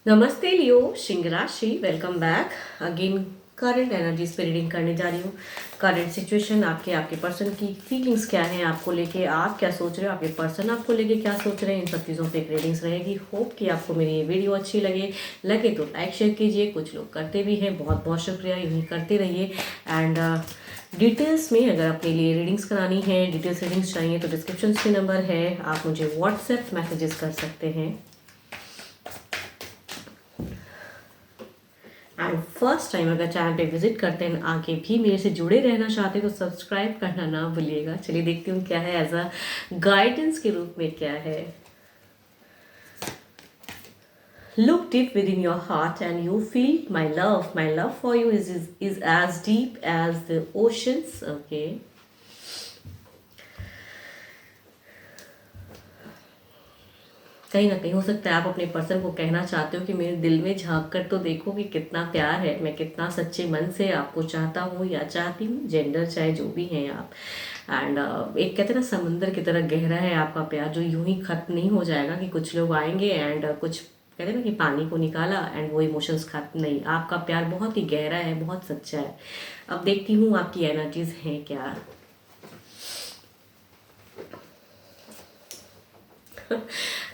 नमस्ते लियो, सिंह राशि। Welcome back again. Current energies पे रीडिंग करने जा रही हूँ। करंट सिचुएशन आपके पर्सन की फीलिंग्स क्या हैं आपको लेके, आप क्या सोच रहे हो, आपके पर्सन आपको लेके क्या सोच रहे हैं, इन सब चीज़ों पे एक रीडिंग्स रहेगी। होप कि आपको मेरी ये वीडियो अच्छी लगे तो लाइक शेयर कीजिए। कुछ लोग करते भी हैं, बहुत बहुत शुक्रिया, यूँ ही करते रहिए। एंड डिटेल्स में अगर अपने लिए रीडिंग्स करानी है, डिटेल्स रीडिंग्स चाहिए तो डिस्क्रिप्शन में नंबर है, आप मुझे व्हाट्सएप मैसेजेस कर सकते हैं। एंड फर्स्ट टाइम अगर चैनल पे विजिट करते हैं, आगे भी मेरे से जुड़े रहना चाहते हैं तो सब्सक्राइब करना ना भूलिएगा। चलिए देखती हूँ क्या है एज अ गाइडेंस के रूप में क्या है। Look deep within your heart and you feel my love. My love for you is as deep as the oceans. Okay. कहीं ना कहीं हो सकता है आप अपने पर्सन को कहना चाहते हो कि मेरे दिल में झांक कर तो देखो कि कितना प्यार है, मैं कितना सच्चे मन से आपको चाहता हूँ या चाहती हूँ, जेंडर चाहे जो भी हैं आप। एंड एक कहते हैं ना, समंदर की तरह गहरा है आपका प्यार, जो यूं ही खत्म नहीं हो जाएगा कि कुछ लोग आएंगे एंड कुछ कहते हैं ना कि पानी को निकाला एंड वो इमोशंस खत्म। नहीं, आपका प्यार बहुत ही गहरा है, बहुत सच्चा है। अब देखती हूँ आपकी एनर्जीज हैं क्या।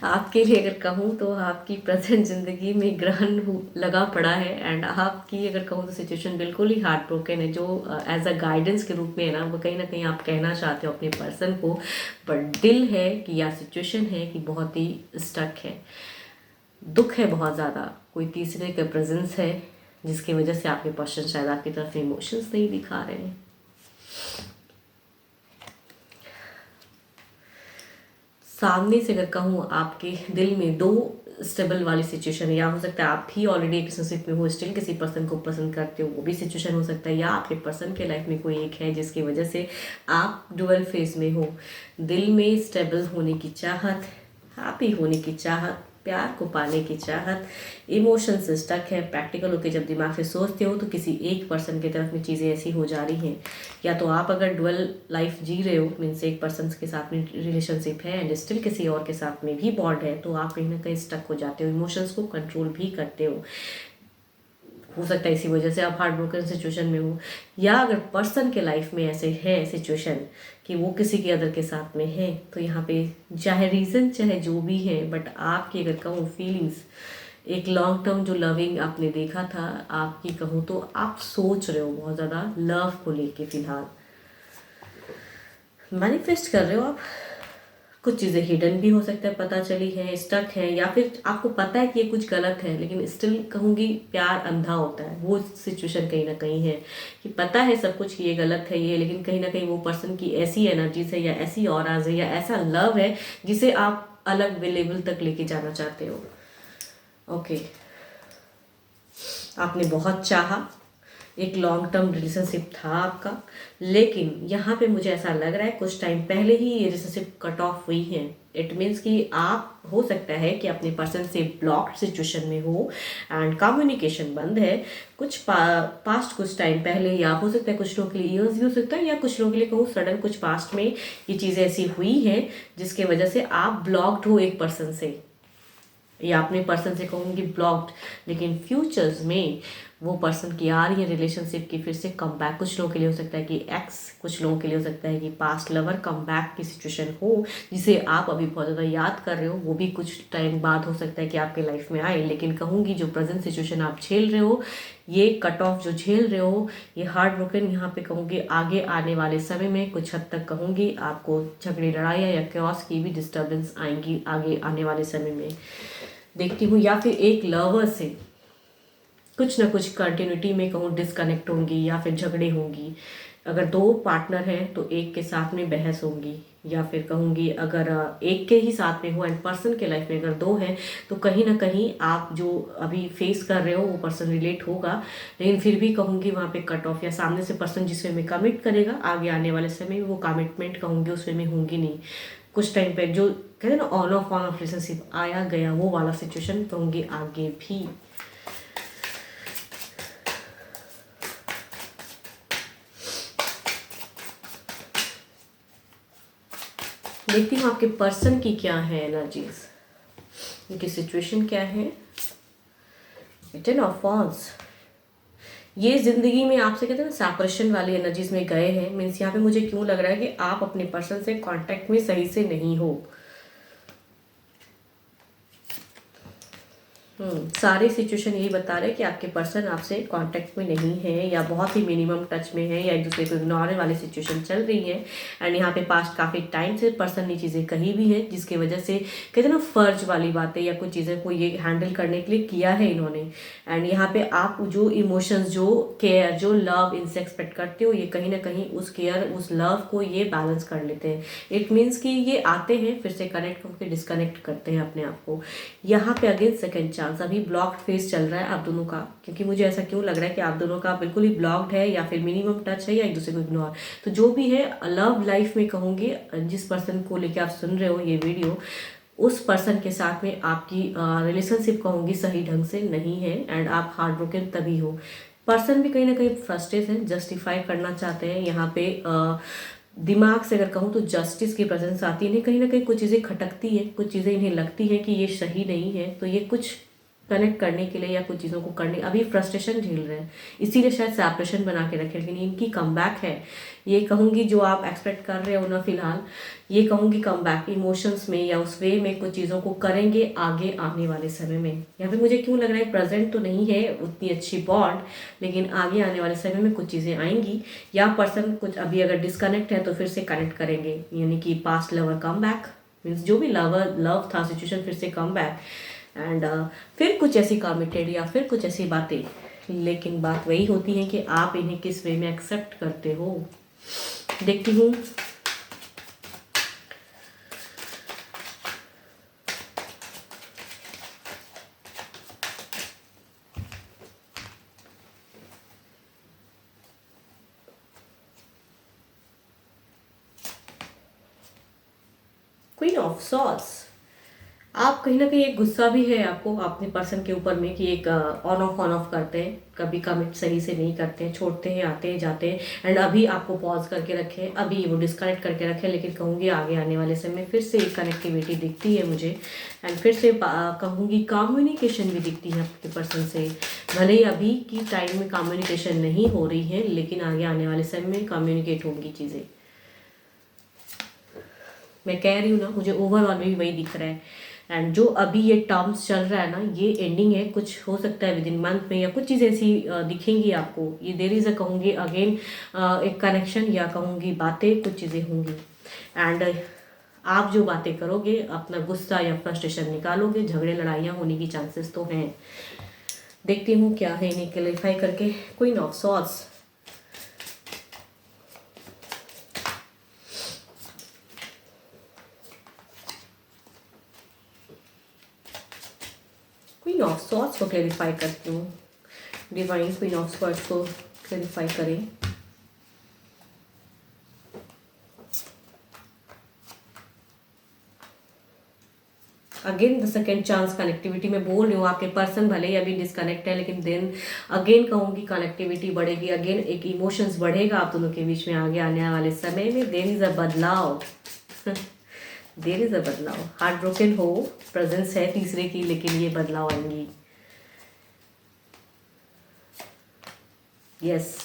आपके लिए अगर कहूँ तो आपकी प्रेजेंट जिंदगी में ग्रहण लगा पड़ा है एंड आपकी अगर कहूँ तो सिचुएशन बिल्कुल ही हार्ट ब्रोकन है, जो एज अ गाइडेंस के रूप में है ना, वो कहीं ना कहीं आप कहना चाहते हो अपने पर्सन को, बट दिल है कि या सिचुएशन है कि बहुत ही स्टक है, दुख है बहुत ज़्यादा, कोई तीसरे का प्रेजेंस है जिसकी वजह से आपके पर्सन शायद आपकी तरफ इमोशंस नहीं दिखा रहे हैं। सामने से अगर कहूँ आपके दिल में दो स्टेबल वाली सिचुएशन है, या हो सकता है आप भी ऑलरेडी एक रिलेशनशिप में हो, स्टिल किसी पर्सन को पसंद करते हो, वो भी सिचुएशन हो सकता है, या आपके पर्सन के लाइफ में कोई एक है जिसकी वजह से आप डुअल फेज में हो। दिल में स्टेबल होने की चाहत, हैप्पी होने की चाहत, प्यार को पाने की चाहत, इमोशन से स्टक है। प्रैक्टिकल होकर जब दिमाग से सोचते हो तो किसी एक पर्सन की तरफ में चीज़ें ऐसी हो जा रही हैं, या तो आप अगर डुअल लाइफ जी रहे हो, मीन्स एक पर्सन के साथ में रिलेशनशिप है एंड स्टिल किसी और के साथ में भी बॉन्ड है, तो आप कहीं ना कहीं स्टक हो जाते हो, इमोशंस को कंट्रोल भी करते हो सकता है इसी वजह से आप हार्ट ब्रोकन सिचुएशन में हो। या अगर पर्सन के लाइफ में ऐसे है सिचुएशन कि वो किसी के अदर के साथ में है, तो यहाँ पे चाहे रीज़न चाहे जो भी है, बट आपकी अगर कहूँ फीलिंग्स, एक लॉन्ग टर्म जो लविंग आपने देखा था आपकी कहूँ तो आप सोच रहे हो बहुत ज़्यादा लव को लेके, फिलहाल मैनिफेस्ट कर रहे हो आप। कुछ चीज़ें हिडन भी हो सकता है, पता चली है, स्टक है, या फिर आपको पता है कि ये कुछ गलत है लेकिन स्टिल कहूँगी प्यार अंधा होता है, वो सिचुएशन कहीं ना कहीं है कि पता है सब कुछ कि ये गलत है ये, लेकिन कहीं ना कहीं वो पर्सन की ऐसी एनर्जीज है या ऐसी ऑराज है या ऐसा लव है जिसे आप अलग लेवल तक लेके जाना चाहते हो। ओके, आपने बहुत चाहा, एक लॉन्ग टर्म रिलेशनशिप था आपका, लेकिन यहाँ पे मुझे ऐसा लग रहा है कुछ टाइम पहले ही ये रिलेशनशिप कट ऑफ हुई है। इट मीन्स कि आप हो सकता है कि अपने पर्सन से ब्लॉक्ड सिचुएशन में हो एंड कम्युनिकेशन बंद है कुछ पास्ट कुछ टाइम पहले, या हो सकता है कुछ लोगों के लिए ईयर्स भी हो सकता है, या कुछ लोगों के लिए कहूँ सडन कुछ पास्ट में ये चीज़ें ऐसी हुई हैं जिसके वजह से आप ब्लॉक्ड हो एक पर्सन से, या अपने पर्सन से कहूँगी ब्लॉक्ड, लेकिन फ्यूचर्स में वो पर्सन की आ रही है रिलेशनशिप की फिर से कम बैक। कुछ लोगों के लिए हो सकता है कि एक्स, कुछ लोगों के लिए हो सकता है कि पास्ट लवर कम बैक की सिचुएशन हो जिसे आप अभी बहुत ज़्यादा याद कर रहे हो, वो भी कुछ टाइम बाद हो सकता है कि आपके लाइफ में आए। लेकिन कहूँगी जो प्रेजेंट सिचुएशन आप झेल रहे हो, ये कट ऑफ जो झेल रहे हो, ये हार्ट ब्रोकन, यहाँ पे कहूँगी आगे आने वाले समय में कुछ हद तक कहूँगी आपको झगड़े लड़ाइयाँ या क्योस की भी डिस्टर्बेंस आएंगी आगे आने वाले समय में, देखती हूँ। या फिर एक लवर से कुछ ना कुछ कंटिन्यूटी में कहूँ डिस्कनेक्ट होंगी या फिर झगड़े होंगी। अगर दो पार्टनर हैं तो एक के साथ में बहस होंगी, या फिर कहूँगी अगर एक के ही साथ में हो एंड पर्सन के लाइफ में अगर दो हैं तो कहीं ना कहीं आप जो अभी फेस कर रहे हो वो पर्सन रिलेट होगा, लेकिन फिर भी कहूँगी वहाँ पे कट ऑफ, या सामने से पर्सन जिस वे में कमिट करेगा आगे आने वाले समय में वो कमिटमेंट कहूँगी उस वे में होंगी नहीं। कुछ टाइम पे जो कहते हैं ना ऑन ऑफ रिलेशनशिप आया गया वो वाला सिचुएशन कहूँगी आगे भी। देखती हूँ आपके पर्सन की क्या है एनर्जीज, उनकी सिचुएशन क्या है। टेन ऑफ wands, ये जिंदगी में आपसे कहते हैं ना सेपरेशन वाली एनर्जीज में गए हैं। मीन्स यहाँ पे मुझे क्यों लग रहा है कि आप अपने पर्सन से कांटेक्ट में सही से नहीं हो। सारे सिचुएशन यही बता रहे हैं कि आपके पर्सन आपसे कांटेक्ट में नहीं है या बहुत ही मिनिमम टच में है या एक दूसरे को इग्नोर वाली सिचुएशन चल रही है। एंड यहाँ पे पास्ट काफ़ी टाइम से पर्सन ने चीज़ें कही भी है जिसकी वजह से कहते हैं ना फर्ज वाली बातें या कुछ चीज़ें को ये हैंडल करने के लिए किया है इन्होंने। एंड यहाँ पे आप जो इमोशंस, जो केयर, जो लव इनसे एक्सपेक्ट करते हो, ये कहीं ना कहीं उस केयर, उस लव को ये बैलेंस कर लेते हैं। इट मीन्स कि ये आते हैं फिर से कनेक्ट होकर डिस्कनेक्ट करते हैं अपने आप को। यहाँ पे अगेन सेकेंड चांस, अभी ब्लॉक्ड फेस चल रहा है आप दोनों का, क्योंकि मुझे ऐसा क्यों लग रहा है कि आप दोनों का बिल्कुल ही ब्लॉक्ड है या फिर मिनिमम टच है या एक दूसरे को इग्नोर। तो जो भी है लव लाइफ में कहूँगी, जिस पर्सन को लेकर आप सुन रहे हो ये वीडियो, उस पर्सन के साथ में आपकी रिलेशनशिप कहूँगी सही ढंग से नहीं है एंड आप हार्ट ब्रोकन तभी हो। पर्सन भी कहीं ना कहीं फ्रस्ट्रेट है, जस्टिफाई करना चाहते हैं। यहाँ पे दिमाग से अगर कहूँ तो जस्टिस की प्रेजेंस आती है, इन्हें कहीं ना कहीं कुछ चीज़ें खटकती है, कुछ चीज़ें इन्हें लगती है कि ये सही नहीं है, तो ये कुछ कनेक्ट करने के लिए या कुछ चीज़ों को करने अभी फ्रस्ट्रेशन झेल रहे हैं, इसीलिए शायद सेपरेशन बना के रखे। लेकिन इनकी कमबैक है, ये कहूँगी जो आप एक्सपेक्ट कर रहे हो ना फिलहाल, ये कहूँगी कमबैक इमोशंस में या उस वे में कुछ चीज़ों को करेंगे आगे आने वाले समय में। यहाँ पे मुझे क्यों लग रहा है प्रेजेंट तो नहीं है उतनी अच्छी बॉन्ड, लेकिन आगे आने वाले समय में कुछ चीज़ें आएंगी या पर्सन कुछ अभी अगर डिस्कनेक्ट है तो फिर से कनेक्ट करेंगे। यानी कि past lover come back, means जो भी लव था सिचुएशन फिर से कम बैक एंड फिर कुछ ऐसी कमिटेड या फिर कुछ ऐसी बातें। लेकिन बात वही होती है कि आप इन्हें किस वे में एक्सेप्ट करते हो। देखती हूँ क्वीन ऑफ सॉर्ड्स, आप कहीं ना कहीं एक गुस्सा भी है आपको अपने पर्सन के ऊपर में कि एक ऑन ऑफ करते हैं, कभी कमिट सही से नहीं करते हैं, छोड़ते हैं, आते हैं जाते हैं एंड अभी आपको पॉज करके रखे हैं, अभी वो डिस्कनेक्ट करके रखे हैं। लेकिन कहूँगी आगे आने वाले समय में फिर से एक कनेक्टिविटी दिखती है मुझे एंड फिर से कहूँगी कम्युनिकेशन भी दिखती है आपके पर्सन से। भले ही अभी की टाइम में कम्युनिकेशन नहीं हो रही है लेकिन आगे आने वाले समय में कम्युनिकेट होंगी चीज़ें। मैं कह रही हूँ ना, मुझे ओवरऑल भी वही दिख रहा है। एंड जो अभी ये टर्म्स चल रहा है ना, ये एंडिंग है, कुछ हो सकता है विद इन मंथ में या कुछ चीज़ें ऐसी दिखेंगी आपको। ये देर इज़ अ कहूँगी अगेन एक कनेक्शन या कहूँगी बातें, कुछ चीज़ें होंगी एंड आप जो बातें करोगे अपना गुस्सा या फ्रस्ट्रेशन निकालोगे, झगड़े लड़ाइयाँ होने की चांसेस तो हैं। देखती हूँ क्या है इन्हें क्लैरिफाई करके। Queen of swords, queen of swords को क्लैरिफाई करती हूँ। डिवाइन क्वीन ऑफ सॉर्ड्स को क्लैरिफाई करें। Again the second chance connectivity में बोल रही हूँ, आपके पर्सन भले ही अभी डिस्कनेक्ट है लेकिन देन अगेन कहूँगी कनेक्टिविटी बढ़ेगी, अगेन एक इमोशंस बढ़ेगा आप दोनों के बीच में आगे आने वाले समय में। देयर इज अ बदलाव देयर इज अ बदलाव, हार्ट ब्रोकन हो, प्रेजेंस है तीसरे की, लेकिन ये बदलाव आएंगी। यस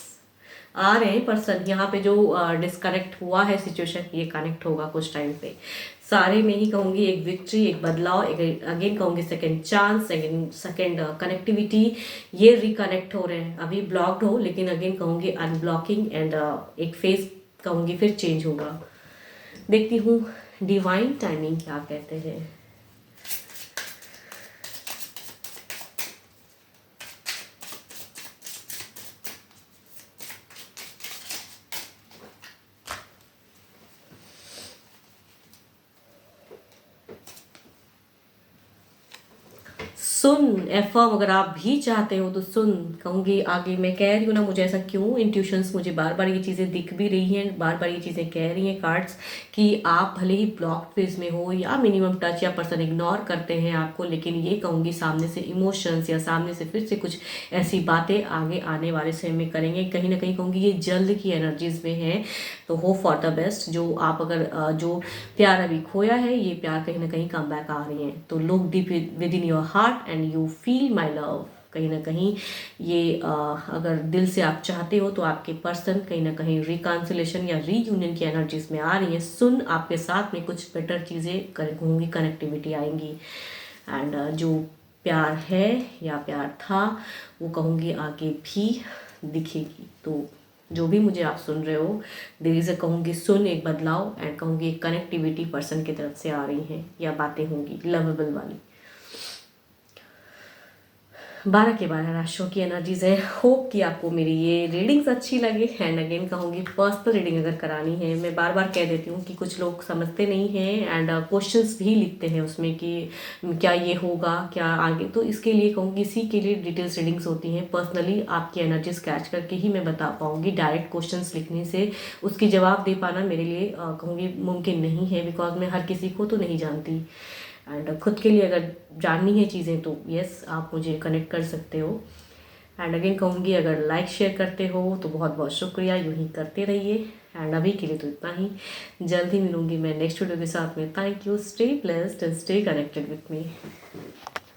आ रहे हैं पर्सन, यहाँ पे जो डिस्कनेक्ट हुआ है सिचुएशन, ये कनेक्ट होगा कुछ टाइम पे। सारे में ही कहूँगी एक विक्ट्री, एक बदलाव, एक अगेन कहूँगी सेकंड चांस, सेकंड कनेक्टिविटी, ये रिकनेक्ट हो रहे हैं। अभी ब्लॉक्ड हो लेकिन अगेन कहूँगी अनब्लॉकिंग एंड एक फेस कहूँगी फिर चेंज होगा। देखती हूँ डिवाइन टाइमिंग क्या कहते हैं। सुन एफर्म, अगर आप भी चाहते हो तो सुन, कहूँगी आगे। मैं कह रही हूँ ना, मुझे ऐसा क्यों इंट्यूशंस, मुझे बार बार ये चीज़ें दिख भी रही हैं, बार बार ये चीज़ें कह रही हैं कार्ड्स कि आप भले ही ब्लॉक फेज में हो या मिनिमम टच या पर्सन इग्नोर करते हैं आपको, लेकिन ये कहूँगी सामने से इमोशंस या सामने से फिर से कुछ ऐसी बातें आगे आने वाले समय में करेंगे। कहीं ना कहीं कहूँगी ये जल्द की एनर्जीज में है, तो होप फॉर द बेस्ट। जो आप अगर जो प्यार अभी खोया है, ये प्यार कहीं ना कहीं कम बैक आ रही है। तो look deep with in your heart and you feel my love. कहीं ना कहीं ये अगर दिल से आप चाहते हो तो आपके पर्सन कहीं ना कहीं रिकॉन्सिलेशन या रीयूनियन की एनर्जीज में आ रही है। सुन आपके साथ में कुछ बेटर चीज़ें होंगी, कनेक्टिविटी आएंगी। एंड जो प्यार है या प्यार था वो कहूँगी आगे भी दिखेगी। तो जो भी मुझे आप सुन रहे हो, देयर इज़ अ कहूँगी सुन एक बदलाव, एंड कहूँगी एक कनेक्टिविटी पर्सन की तरफ से आ रही है या बातें होंगी लवेबल वाली। 12 के 12 राशियों की एनर्जीज है। होप कि आपको मेरी ये रीडिंग्स अच्छी लगे। एंड अगेन कहूँगी पर्सनल रीडिंग अगर करानी है, मैं बार बार कह देती हूँ कि कुछ लोग समझते नहीं हैं एंड क्वेश्चंस भी लिखते हैं उसमें कि क्या ये होगा, क्या आगे, तो इसके लिए कहूँगी इसी के लिए डिटेल्स रीडिंग्स होती हैं। पर्सनली आपकी एनर्जीज कैच करके ही मैं बता पाऊँगी। डायरेक्ट क्वेश्चन लिखने से उसकी जवाब दे पाना मेरे लिए कहूँगी मुमकिन नहीं है, बिकॉज मैं हर किसी को तो नहीं जानती। एंड खुद के लिए अगर जाननी है चीज़ें तो यस आप मुझे कनेक्ट कर सकते हो। एंड अगेन कहूँगी अगर लाइक शेयर करते हो तो बहुत बहुत शुक्रिया, यूँ ही करते रहिए। एंड अभी के लिए तो इतना ही, जल्द ही मिलूंगी मैं नेक्स्ट वीडियो के साथ में। Thank you, stay blessed and stay connected with me.